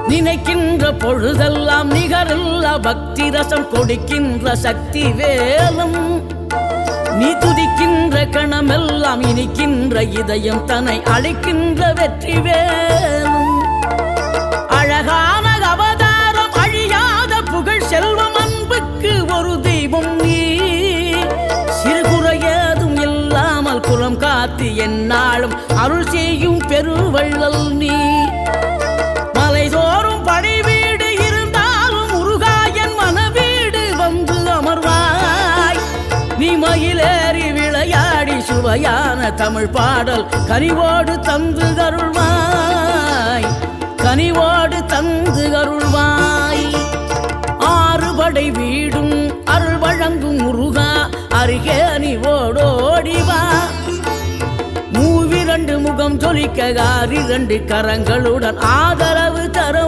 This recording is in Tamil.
நினைக்கின்ற பொழுதெல்லாம் நிகரில்லா பக்தி ரசம் கொடுக்கின்ற சக்தி வேலும் நீ துதிக்கின்ற கணமெல்லாம் இனிக்கின்ற இதயம் தன்னை அழைக்கின்ற வெற்றி வேலும் அழகான அவதாரம் அழியாத புகழ் செல்வம் அன்புக்கு ஒரு தெய்வம் நீ சிறுகுறையதும் இல்லாமல் குலம் காத்து எந்நாளும் அருள் செய்யும் பெருவள்ளல் நீ மலைதோறும் படை வீடு இருந்தாலும் முருகாயன் மனவீடு வந்து அமர்வாய் நீ மயிலேறி விளையாடி சுவையான தமிழ் பாடல் கனிவோடு தந்து அருள்வாய் கனிவோடு தந்து அருள்வாய் ஆறுபடை வீடும் அருள் வழங்கும் முருகா அருகே நீ ஓடோடிவா மூவிரண்டு முகம் ஜொலிக்க 6 கரங்களுடன் ஆதரவு தர